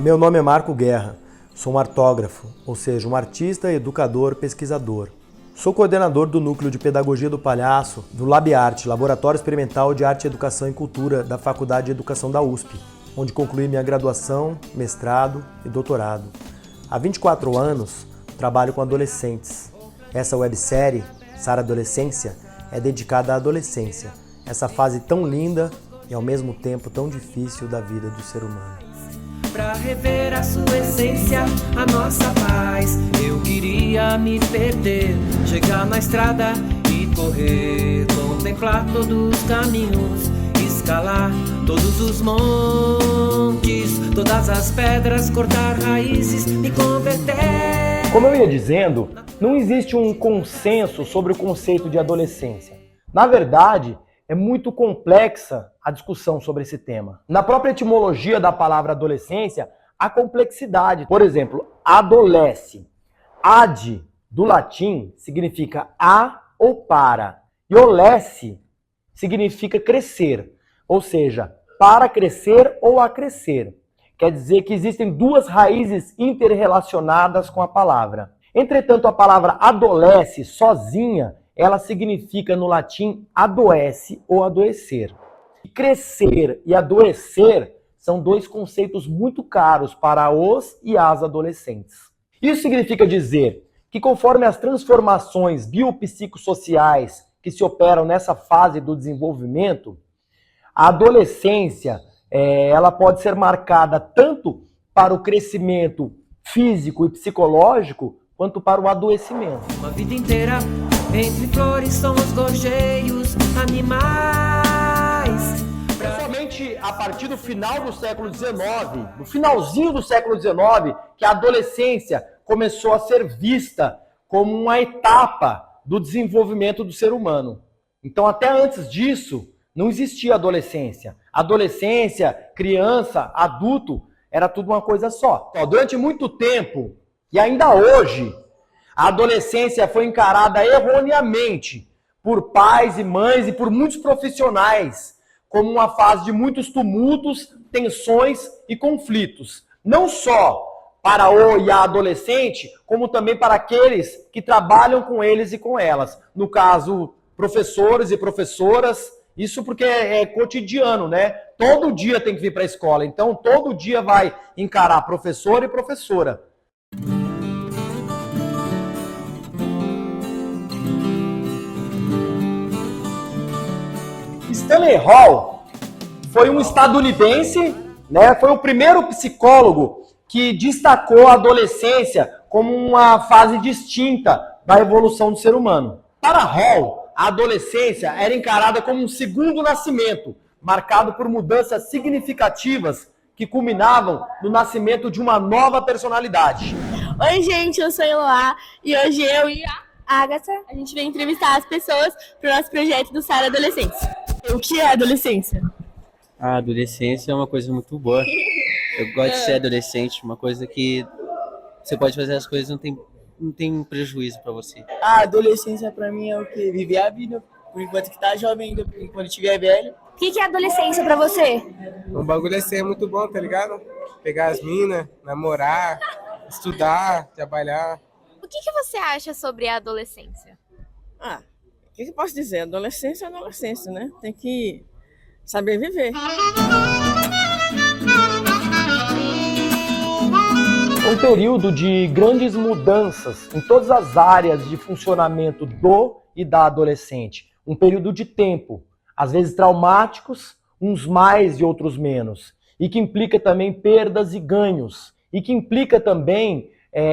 Meu nome é Marco Guerra, sou um artógrafo, ou seja, um artista, educador, pesquisador. Sou coordenador do Núcleo de Pedagogia do Palhaço, do LabArte, Laboratório Experimental de Arte, Educação e Cultura da Faculdade de Educação da USP, onde concluí minha graduação, mestrado e doutorado. Há 24 anos, trabalho com adolescentes. Essa websérie, Sara Adolescência, é dedicada à adolescência, essa fase tão linda e ao mesmo tempo tão difícil da vida do ser humano. Pra rever a sua essência, a nossa paz, eu queria me perder, chegar na estrada e correr, contemplar todos os caminhos, escalar todos os montes, todas as pedras, cortar raízes, me converter. Como eu ia dizendo, não existe um consenso sobre o conceito de adolescência. Na verdade, é muito complexa a discussão sobre esse tema. Na própria etimologia da palavra adolescência, há complexidade. Por exemplo, adolesce. Ad, do latim, significa a ou para. E olesce significa crescer. Ou seja, para crescer ou a crescer. Quer dizer que existem duas raízes interrelacionadas com a palavra. Entretanto, a palavra adolesce sozinha, ela significa no latim adoece ou adoecer. Crescer e adoecer são dois conceitos muito caros para os e as adolescentes. Isso significa dizer que conforme as transformações biopsicossociais que se operam nessa fase do desenvolvimento, a adolescência ela pode ser marcada tanto para o crescimento físico e psicológico quanto para o adoecimento. Uma vida inteira entre flores são os gorjeios animais. Somente a partir do final do século XIX, no finalzinho do século XIX, que a adolescência começou a ser vista como uma etapa do desenvolvimento do ser humano. Então, até antes disso, não existia adolescência. Adolescência, criança, adulto, era tudo uma coisa só. Durante muito tempo, e ainda hoje, a adolescência foi encarada erroneamente por pais e mães e por muitos profissionais como uma fase de muitos tumultos, tensões e conflitos. Não só para o e a adolescente, como também para aqueles que trabalham com eles e com elas. No caso, professores e professoras, isso porque é cotidiano, né? Todo dia tem que vir para a escola, então todo dia vai encarar professor e professora. Stanley Hall foi um estadunidense, né? Foi o primeiro psicólogo que destacou a adolescência como uma fase distinta da evolução do ser humano. Para Hall, a adolescência era encarada como um segundo nascimento, marcado por mudanças significativas que culminavam no nascimento de uma nova personalidade. Oi, gente, eu sou a Eloá e hoje eu e a Agatha, a gente vem entrevistar as pessoas para o nosso projeto do Sara Adolescência. O que é adolescência? A adolescência é uma coisa muito boa. Eu gosto de ser adolescente, uma coisa que você pode fazer as coisas, não tem prejuízo pra você. A adolescência pra mim é o quê? Viver a vida, por enquanto que tá jovem ainda, porque quando tiver velho. O que é adolescência pra você? O bagulho é ser muito bom, tá ligado? Pegar as minas, namorar, estudar, trabalhar. O que você acha sobre a adolescência? O que eu posso dizer? Adolescência é adolescência, né? Tem que saber viver. Um período de grandes mudanças em todas as áreas de funcionamento do e da adolescente. Um período de tempo, às vezes traumáticos, uns mais e outros menos. E que implica também perdas e ganhos. E que implica também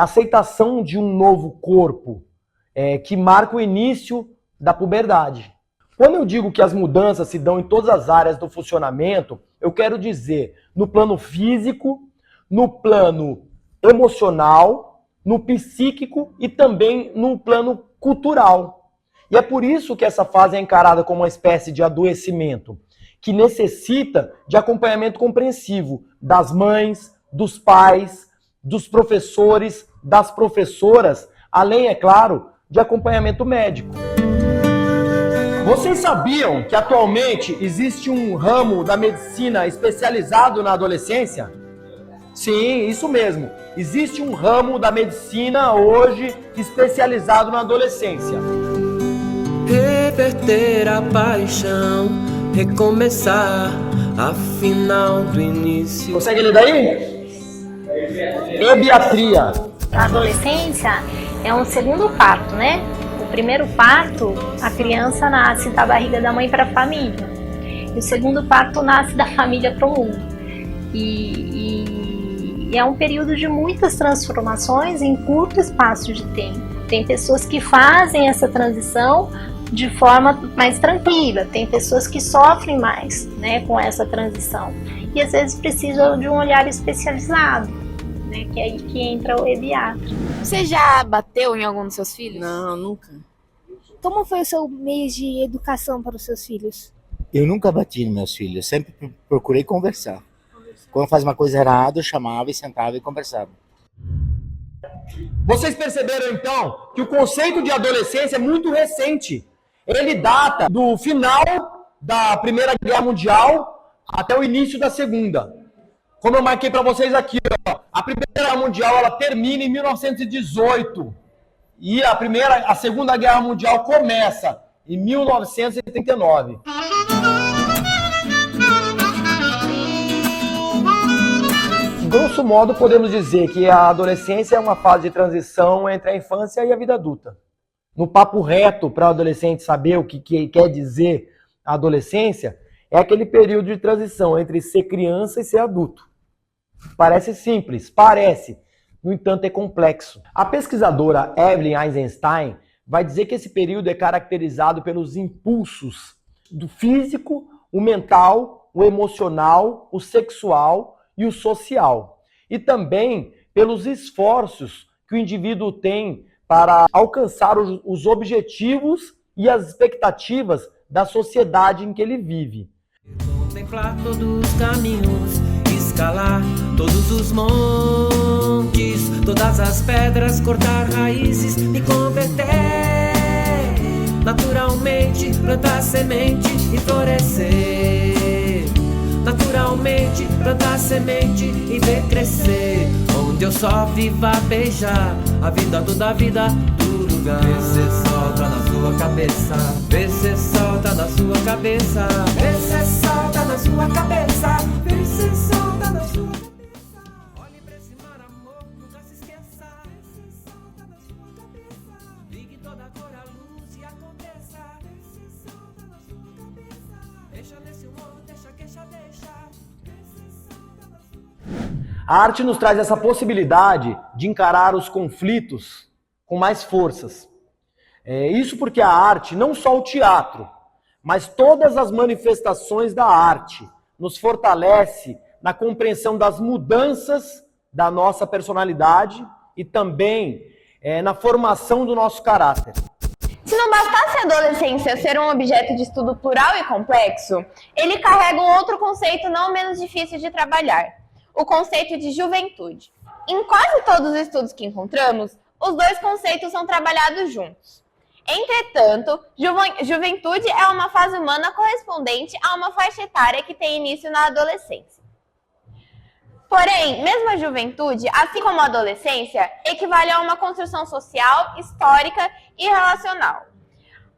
aceitação de um novo corpo, que marca o início da puberdade. Quando eu digo que as mudanças se dão em todas as áreas do funcionamento, eu quero dizer no plano físico, no plano emocional, no psíquico e também no plano cultural. E é por isso que essa fase é encarada como uma espécie de adoecimento, que necessita de acompanhamento compreensivo das mães, dos pais, dos professores, das professoras, além, é claro, de acompanhamento médico. Vocês sabiam que atualmente existe um ramo da medicina especializado na adolescência? Sim, isso mesmo. Existe um ramo da medicina hoje especializado na adolescência. Reverter a paixão, recomeçar, afinal do início. Consegue ler daí? Ebiatria. A adolescência é um segundo parto, né? O primeiro parto, a criança nasce da barriga da mãe para a família. E o segundo parto nasce da família para o mundo. E é um período de muitas transformações em curto espaço de tempo. Tem pessoas que fazem essa transição de forma mais tranquila, tem pessoas que sofrem mais, né, com essa transição. E às vezes precisam de um olhar especializado, né, que é aí que entra o ebiatra. Você já bateu em algum dos seus filhos? Não, nunca. Como foi o seu meio de educação para os seus filhos? Eu nunca bati nos meus filhos, eu sempre procurei conversar. Quando faz uma coisa errada, eu chamava e sentava e conversava. Vocês perceberam então que o conceito de adolescência é muito recente. Ele data do final da Primeira Guerra Mundial até o início da Segunda. Como eu marquei para vocês aqui, ó, a Primeira Guerra Mundial ela termina em 1918 e a Segunda Guerra Mundial começa em 1939. Grosso modo, podemos dizer que a adolescência é uma fase de transição entre a infância e a vida adulta. No papo reto, para o adolescente saber o que quer dizer a adolescência, é aquele período de transição entre ser criança e ser adulto. Parece simples, parece. No entanto, é complexo. A pesquisadora Evelyn Eisenstein vai dizer que esse período é caracterizado pelos impulsos do físico, o mental, o emocional, o sexual e o social. E também pelos esforços que o indivíduo tem para alcançar os objetivos e as expectativas da sociedade em que ele vive. Contemplar todos os caminhos, escalar todos os montes, todas as pedras, cortar raízes, me converter, naturalmente plantar semente e florescer, naturalmente plantar semente e ver crescer, onde eu só viva a beijar a vida, toda a vida do lugar. Vê se solta na sua cabeça, vê se solta na sua cabeça, vê se solta na sua cabeça, vê se solta na sua cabeça. Olhe pra esse mar, amor, nunca se esqueça. Vê se solta na sua cabeça, ligue toda a cor à luz e aconteça. Vê se solta na sua cabeça, deixa nesse humor, deixa queixa, deixa. Vê se solta na sua. A arte nos traz essa possibilidade de encarar os conflitos com mais forças. Isso porque a arte, não só o teatro, mas todas as manifestações da arte, nos fortalece na compreensão das mudanças da nossa personalidade e também na formação do nosso caráter. Se não bastasse a adolescência ser um objeto de estudo plural e complexo, ele carrega um outro conceito não menos difícil de trabalhar, o conceito de juventude. Em quase todos os estudos que encontramos, os dois conceitos são trabalhados juntos. Entretanto, juventude é uma fase humana correspondente a uma faixa etária que tem início na adolescência. Porém, mesmo a juventude, assim como a adolescência, equivale a uma construção social, histórica e relacional.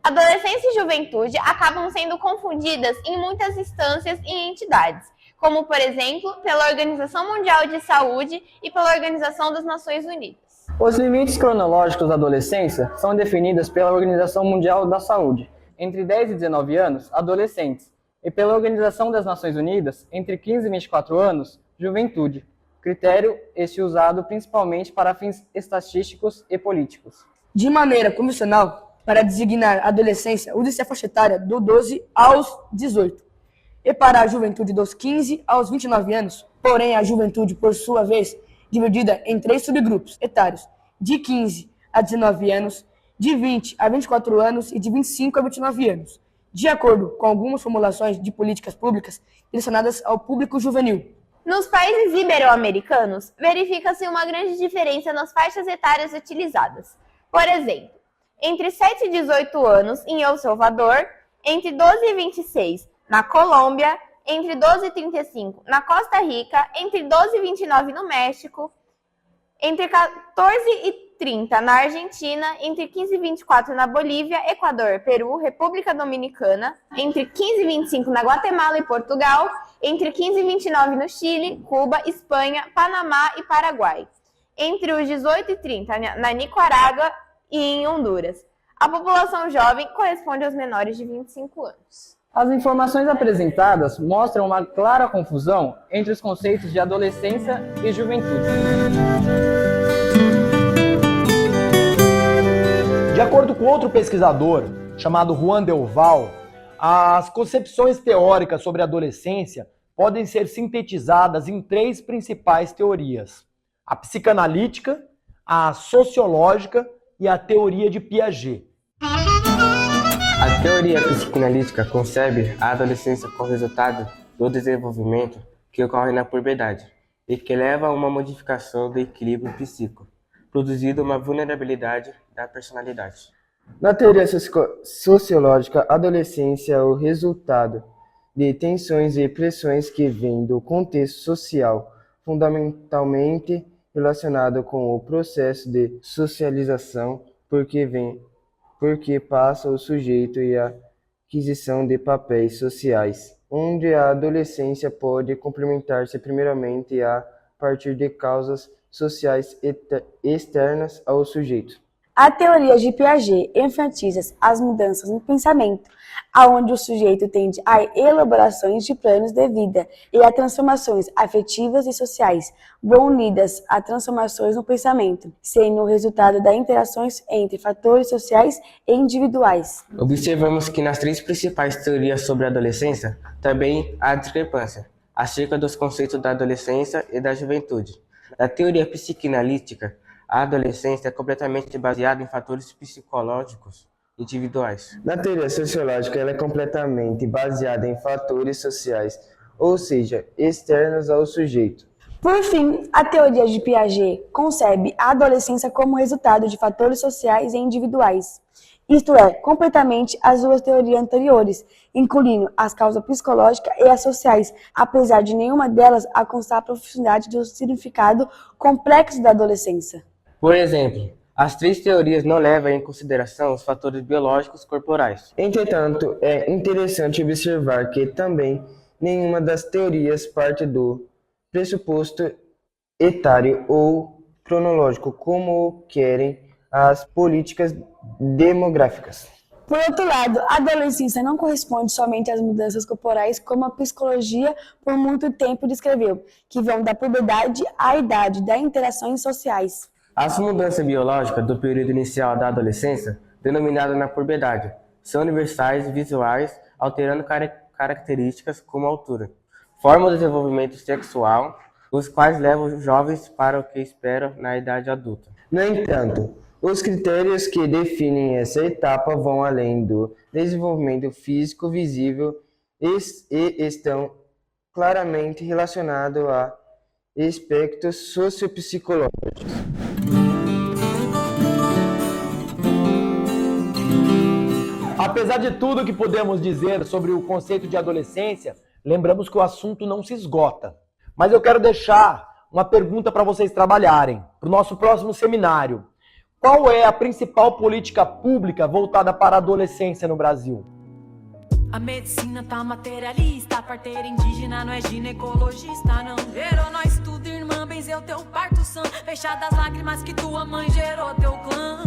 Adolescência e juventude acabam sendo confundidas em muitas instâncias e entidades, como, por exemplo, pela Organização Mundial de Saúde e pela Organização das Nações Unidas. Os limites cronológicos da adolescência são definidos pela Organização Mundial da Saúde, entre 10 e 19 anos, adolescentes, e pela Organização das Nações Unidas, entre 15 e 24 anos, juventude, critério este usado principalmente para fins estatísticos e políticos. De maneira convencional, para designar a adolescência, usa-se a faixa etária do 12 aos 18. E para a juventude dos 15 aos 29 anos, porém a juventude, por sua vez, dividida em 3 subgrupos etários, de 15 a 19 anos, de 20 a 24 anos e de 25 a 29 anos, de acordo com algumas formulações de políticas públicas direcionadas ao público juvenil. Nos países ibero-americanos, verifica-se uma grande diferença nas faixas etárias utilizadas. Por exemplo, entre 7 e 18 anos em El Salvador, entre 12 e 26 na Colômbia, entre 12 e 35 na Costa Rica, entre 12 e 29 no México, entre 14 e 30 na Argentina, entre 15 e 24 na Bolívia, Equador, Peru, República Dominicana, entre 15 e 25 na Guatemala e Portugal, entre 15 e 29 no Chile, Cuba, Espanha, Panamá e Paraguai, entre os 18 e 30 na Nicarágua e em Honduras. A população jovem corresponde aos menores de 25 anos. As informações apresentadas mostram uma clara confusão entre os conceitos de adolescência e juventude. De acordo com outro pesquisador, chamado Juan Delval, as concepções teóricas sobre a adolescência podem ser sintetizadas em 3 principais teorias: a psicanalítica, a sociológica e a teoria de Piaget. A teoria psicanalítica concebe a adolescência como resultado do desenvolvimento que ocorre na puberdade e que leva a uma modificação do equilíbrio psíquico, produzindo uma vulnerabilidade da personalidade. Na teoria sociológica, a adolescência é o resultado de tensões e pressões que vêm do contexto social, fundamentalmente relacionado com o processo de socialização, porque passa o sujeito e a aquisição de papéis sociais, onde a adolescência pode complementar-se primeiramente a partir de causas sociais externas ao sujeito. A teoria de Piaget enfatiza as mudanças no pensamento, aonde o sujeito tende a elaborações de planos de vida e a transformações afetivas e sociais, vão unidas a transformações no pensamento, sendo o resultado das interações entre fatores sociais e individuais. Observamos que nas 3 principais teorias sobre a adolescência também há discrepância acerca dos conceitos da adolescência e da juventude. Na teoria psicanalítica, a adolescência é completamente baseada em fatores psicológicos individuais. Na teoria sociológica, ela é completamente baseada em fatores sociais, ou seja, externos ao sujeito. Por fim, a teoria de Piaget concebe a adolescência como resultado de fatores sociais e individuais, isto é, completamente as 2 teorias anteriores, incluindo as causas psicológicas e as sociais, apesar de nenhuma delas alcançar a profundidade do significado complexo da adolescência. Por exemplo, as 3 teorias não levam em consideração os fatores biológicos corporais. Entretanto, é interessante observar que também nenhuma das teorias parte do pressuposto etário ou cronológico, como querem as políticas demográficas. Por outro lado, a adolescência não corresponde somente às mudanças corporais, como a psicologia por muito tempo descreveu, que vão da puberdade à idade das interações sociais. As mudanças biológicas do período inicial da adolescência, denominadas na puberdade, são universais visuais, alterando características como altura, forma do desenvolvimento sexual, os quais levam os jovens para o que esperam na idade adulta. No entanto, os critérios que definem essa etapa vão além do desenvolvimento físico visível e estão claramente relacionados a aspectos sociopsicológicos. Apesar de tudo que podemos dizer sobre o conceito de adolescência, lembramos que o assunto não se esgota. Mas eu quero deixar uma pergunta para vocês trabalharem, para o nosso próximo seminário. Qual é a principal política pública voltada para a adolescência no Brasil? A medicina tá materialista, a parteira indígena não é ginecologista, não. Gerou nós tudo, irmã, benzeu teu parto sã, fechadas lágrimas que tua mãe gerou teu clã.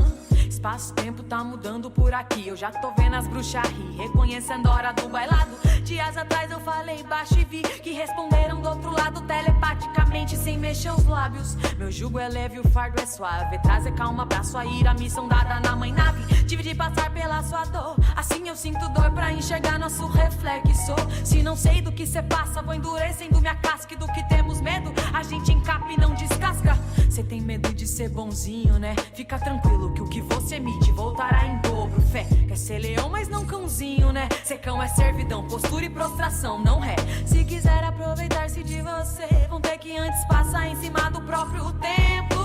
Espaço-tempo tá mudando por aqui, eu já tô vendo as bruxas rir, reconhecendo a hora do bailado. Dias atrás eu falei baixo e vi que responderam do outro lado telepaticamente, sem mexer os lábios. Meu jugo é leve, o fardo é suave, trazer calma pra sua ira, missão dada na mãe nave. Tive de passar pela sua dor, assim eu sinto dor pra enxergar nosso reflexo. Se não sei do que cê passa, vou endurecendo minha casca, e do que temos medo, a gente encapa e não descasca. Cê tem medo de ser bonzinho, né? Fica tranquilo que o que você emite voltará em dobro. Fé, quer ser leão, mas não cãozinho, né? Ser cão é servidão, postura e prostração, não ré. Se quiser aproveitar-se de você, vão ter que antes passar em cima do próprio tempo.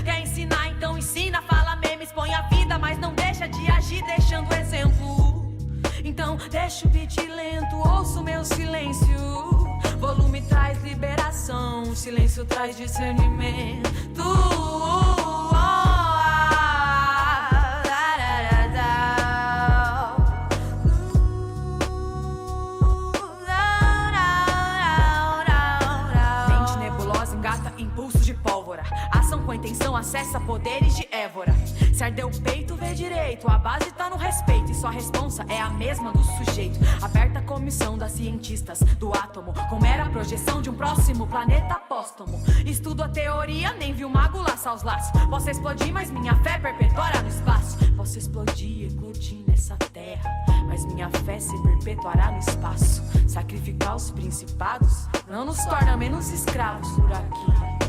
Quer ensinar, então ensina, fala mesmo, expõe a vida, mas não deixa de agir deixando exemplo. Então deixa o beat lento, ouça o meu silêncio. silêncio traz discernimento. Mente nebulosa engata impulsos de pólvora. Ação com intenção acessa poderes de Évora. Se ardeu o peito, vê direito. A base tá no respeito e sua responsa é a mesma do sujeito. Aberta a comissão das cientistas do átomo, com mera projeção de um próximo planeta póstumo. Estudo a teoria, nem vi o mago laçar os laços. Posso explodir, mas minha fé perpetuará no espaço. Posso explodir, eclodir nessa terra, mas minha fé se perpetuará no espaço. Sacrificar os principados não nos torna menos escravos por aqui.